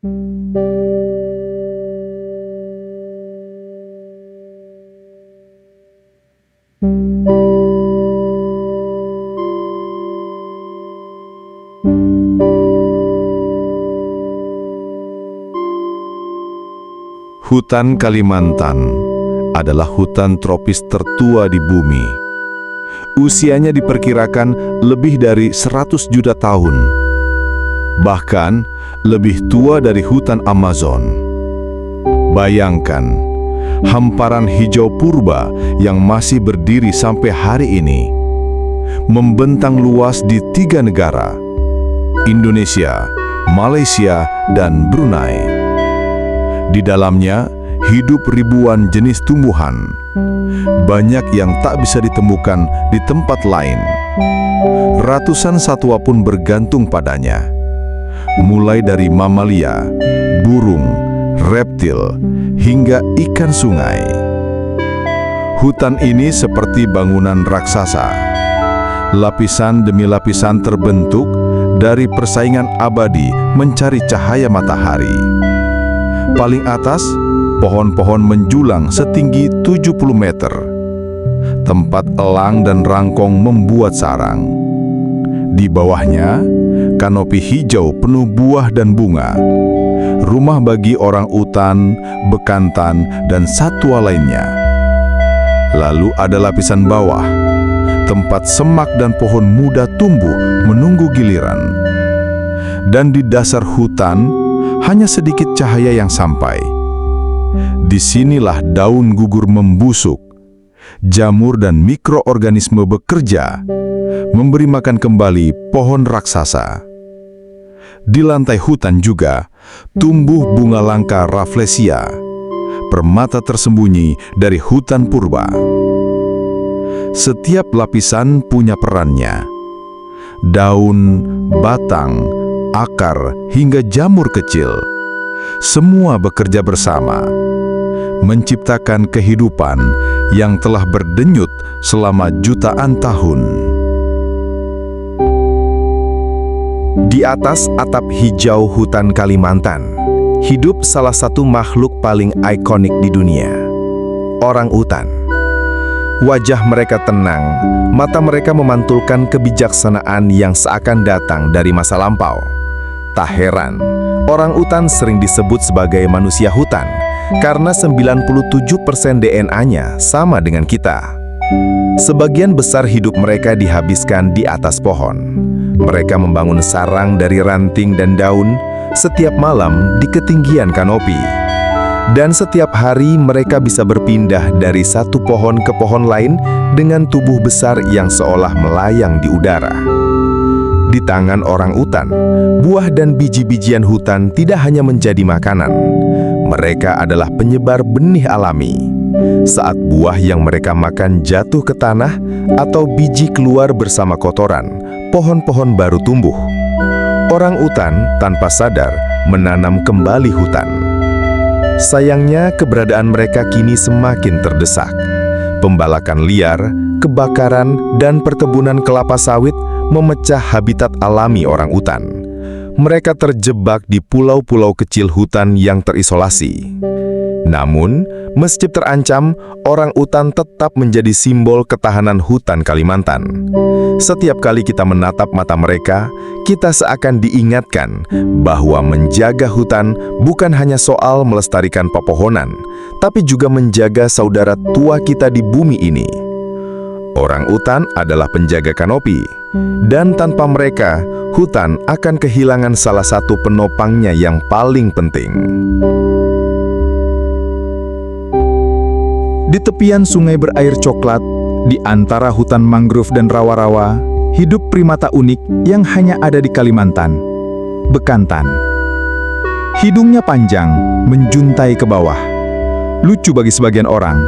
Hutan Kalimantan adalah hutan tropis tertua di bumi. Usianya diperkirakan lebih dari 100 juta tahun. Bahkan lebih tua dari hutan Amazon. Bayangkan, hamparan hijau purba yang masih berdiri sampai hari ini, membentang luas di 3 negara, Indonesia, Malaysia, dan Brunei. Di dalamnya hidup ribuan jenis tumbuhan, banyak yang tak bisa ditemukan di tempat lain. Ratusan satwa pun bergantung padanya, mulai dari mamalia, burung, reptil, hingga ikan sungai. Hutan ini seperti bangunan raksasa. Lapisan demi lapisan terbentuk dari persaingan abadi mencari cahaya matahari. Paling atas, pohon-pohon menjulang setinggi 70 meter. Tempat elang dan rangkong membuat sarang. Di bawahnya, kanopi hijau penuh buah dan bunga. Rumah bagi orang utan, bekantan, dan satwa lainnya. Lalu ada lapisan bawah, tempat semak dan pohon muda tumbuh menunggu giliran. Dan di dasar hutan, hanya sedikit cahaya yang sampai. Disinilah daun gugur membusuk, jamur dan mikroorganisme bekerja, memberi makan kembali pohon raksasa. Di lantai hutan juga tumbuh bunga langka Rafflesia, permata tersembunyi dari hutan purba. Setiap lapisan punya perannya. Daun, batang, akar, hingga jamur kecil, semua bekerja bersama, menciptakan kehidupan yang telah berdenyut selama jutaan tahun. Di atas atap hijau hutan Kalimantan, hidup salah satu makhluk paling ikonik di dunia, orang utan. Wajah mereka tenang, mata mereka memantulkan kebijaksanaan yang seakan datang dari masa lampau. Tak heran, orang utan sering disebut sebagai manusia hutan, karena 97% DNA-nya sama dengan kita. Sebagian besar hidup mereka dihabiskan di atas pohon. Mereka membangun sarang dari ranting dan daun setiap malam di ketinggian kanopi. Dan setiap hari mereka bisa berpindah dari satu pohon ke pohon lain dengan tubuh besar yang seolah melayang di udara. Di tangan orang utan, buah dan biji-bijian hutan tidak hanya menjadi makanan. Mereka adalah penyebar benih alami. Saat buah yang mereka makan jatuh ke tanah atau biji keluar bersama kotoran, pohon-pohon baru tumbuh. Orang utan tanpa sadar menanam kembali hutan. Sayangnya, keberadaan mereka kini semakin terdesak. Pembalakan liar, kebakaran, dan perkebunan kelapa sawit memecah habitat alami orang utan. Mereka terjebak di pulau-pulau kecil hutan yang terisolasi. Namun, meski terancam, orang utan tetap menjadi simbol ketahanan hutan Kalimantan. Setiap kali kita menatap mata mereka, kita seakan diingatkan bahwa menjaga hutan bukan hanya soal melestarikan pepohonan, tapi juga menjaga saudara tua kita di bumi ini. Orang utan adalah penjaga kanopi, dan tanpa mereka, hutan akan kehilangan salah satu penopangnya yang paling penting. Di tepian sungai berair coklat, di antara hutan mangrove dan rawa-rawa, hidup primata unik yang hanya ada di Kalimantan, bekantan. Hidungnya panjang, menjuntai ke bawah. Lucu bagi sebagian orang.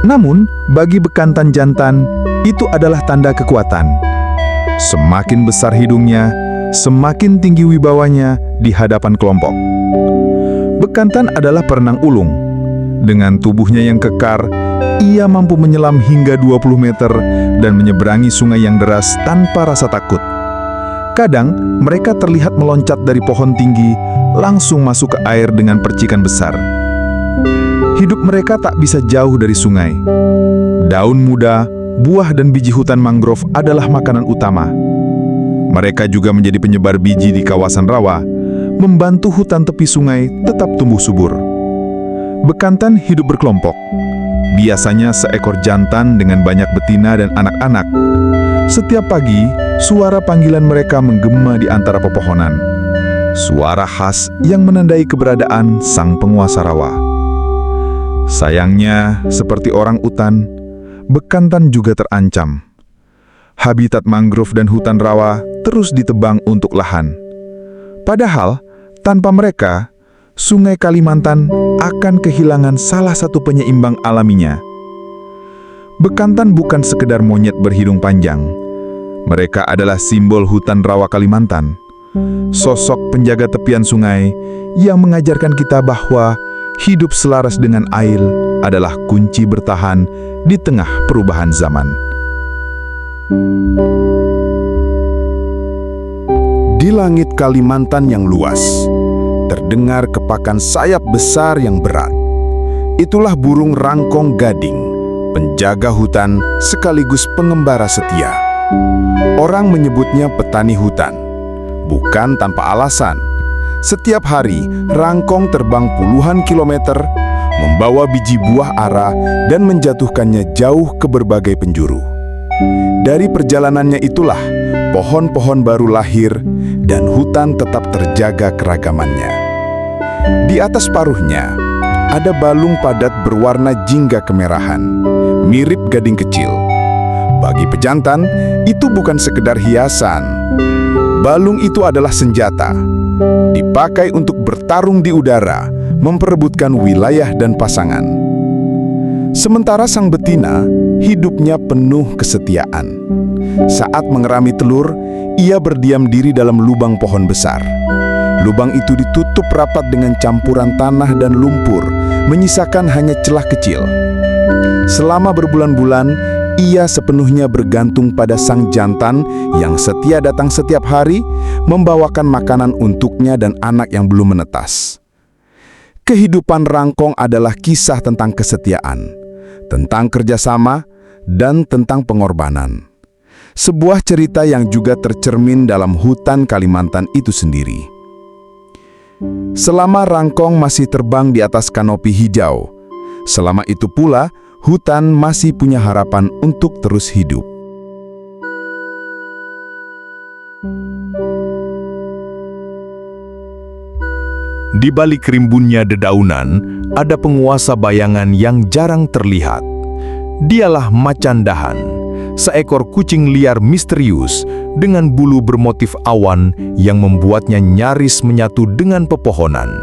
Namun, bagi bekantan jantan, itu adalah tanda kekuatan. Semakin besar hidungnya, semakin tinggi wibawanya di hadapan kelompok. Bekantan adalah perenang ulung. Dengan tubuhnya yang kekar, ia mampu menyelam hingga 20 meter dan menyeberangi sungai yang deras tanpa rasa takut. Kadang, mereka terlihat meloncat dari pohon tinggi, langsung masuk ke air dengan percikan besar. Hidup mereka tak bisa jauh dari sungai. Daun muda, buah dan biji hutan mangrove adalah makanan utama. Mereka juga menjadi penyebar biji di kawasan rawa, membantu hutan tepi sungai tetap tumbuh subur. Bekantan hidup berkelompok. Biasanya seekor jantan dengan banyak betina dan anak-anak. Setiap pagi, suara panggilan mereka menggema di antara pepohonan. Suara khas yang menandai keberadaan sang penguasa rawa. Sayangnya, seperti orang utan, bekantan juga terancam. Habitat mangrove dan hutan rawa terus ditebang untuk lahan. Padahal, tanpa mereka, Sungai Kalimantan akan kehilangan salah satu penyeimbang alaminya. Bekantan bukan sekedar monyet berhidung panjang. Mereka adalah simbol hutan rawa Kalimantan. Sosok penjaga tepian sungai yang mengajarkan kita bahwa hidup selaras dengan air adalah kunci bertahan di tengah perubahan zaman. Di langit Kalimantan yang luas, terdengar kepakan sayap besar yang berat. Itulah burung rangkong gading, penjaga hutan sekaligus pengembara setia. Orang menyebutnya petani hutan, bukan tanpa alasan. Setiap hari, rangkong terbang puluhan kilometer, membawa biji buah ara dan menjatuhkannya jauh ke berbagai penjuru. Dari perjalanannya itulah, pohon-pohon baru lahir dan hutan tetap terjaga keragamannya. Di atas paruhnya, ada balung padat berwarna jingga kemerahan, mirip gading kecil. Bagi pejantan, itu bukan sekedar hiasan. Balung itu adalah senjata, dipakai untuk bertarung di udara, memperebutkan wilayah dan pasangan. Sementara sang betina, hidupnya penuh kesetiaan. Saat mengerami telur, ia berdiam diri dalam lubang pohon besar. Lubang itu ditutup rapat dengan campuran tanah dan lumpur, menyisakan hanya celah kecil. Selama berbulan-bulan, ia sepenuhnya bergantung pada sang jantan yang setia datang setiap hari, membawakan makanan untuknya dan anak yang belum menetas. Kehidupan rangkong adalah kisah tentang kesetiaan, tentang kerjasama, dan tentang pengorbanan. Sebuah cerita yang juga tercermin dalam hutan Kalimantan itu sendiri. Selama rangkong masih terbang di atas kanopi hijau, selama itu pula hutan masih punya harapan untuk terus hidup. Di balik rimbunnya dedaunan, ada penguasa bayangan yang jarang terlihat. Dialah macan dahan, seekor kucing liar misterius dengan bulu bermotif awan yang membuatnya nyaris menyatu dengan pepohonan.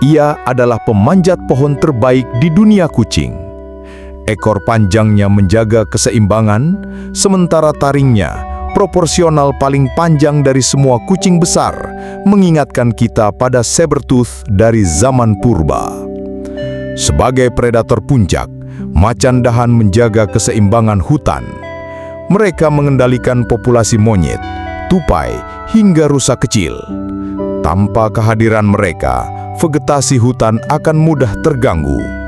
Ia adalah pemanjat pohon terbaik di dunia kucing. Ekor panjangnya menjaga keseimbangan, sementara taringnya proporsional paling panjang dari semua kucing besar, mengingatkan kita pada saber-tooth dari zaman purba. Sebagai predator puncak, macan dahan menjaga keseimbangan hutan. Mereka mengendalikan populasi monyet, tupai, hingga rusa kecil. Tanpa kehadiran mereka, vegetasi hutan akan mudah terganggu.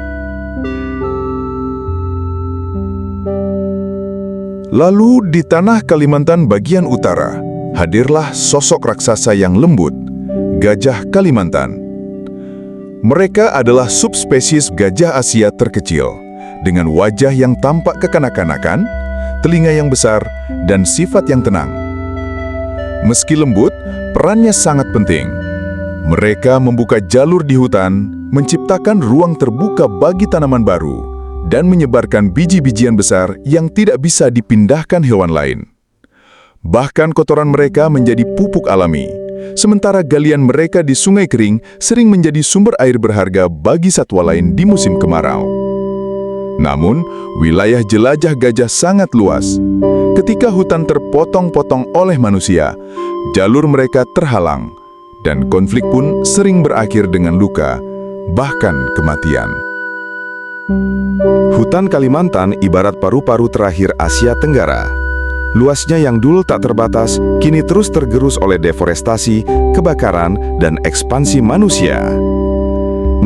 Lalu di tanah Kalimantan bagian utara, hadirlah sosok raksasa yang lembut, gajah Kalimantan. Mereka adalah subspesies gajah Asia terkecil, dengan wajah yang tampak kekanak-kanakan, telinga yang besar, dan sifat yang tenang. Meski lembut, perannya sangat penting. Mereka membuka jalur di hutan, menciptakan ruang terbuka bagi tanaman baru, dan menyebarkan biji-bijian besar yang tidak bisa dipindahkan hewan lain. Bahkan kotoran mereka menjadi pupuk alami, sementara galian mereka di sungai kering sering menjadi sumber air berharga bagi satwa lain di musim kemarau. Namun, wilayah jelajah gajah sangat luas. Ketika hutan terpotong-potong oleh manusia, jalur mereka terhalang, dan konflik pun sering berakhir dengan luka, bahkan kematian. Hutan Kalimantan ibarat paru-paru terakhir Asia Tenggara. Luasnya yang dulu tak terbatas, kini terus tergerus oleh deforestasi, kebakaran, dan ekspansi manusia.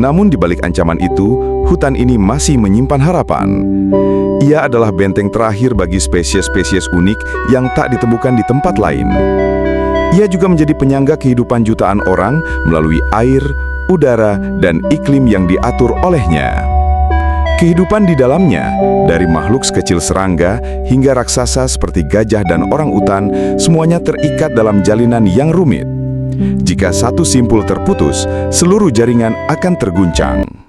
Namun di balik ancaman itu, hutan ini masih menyimpan harapan. Ia adalah benteng terakhir bagi spesies-spesies unik yang tak ditemukan di tempat lain. Ia juga menjadi penyangga kehidupan jutaan orang melalui air, udara, dan iklim yang diatur olehnya. Kehidupan di dalamnya, dari makhluk sekecil serangga hingga raksasa seperti gajah dan orangutan, semuanya terikat dalam jalinan yang rumit. Jika satu simpul terputus, seluruh jaringan akan terguncang.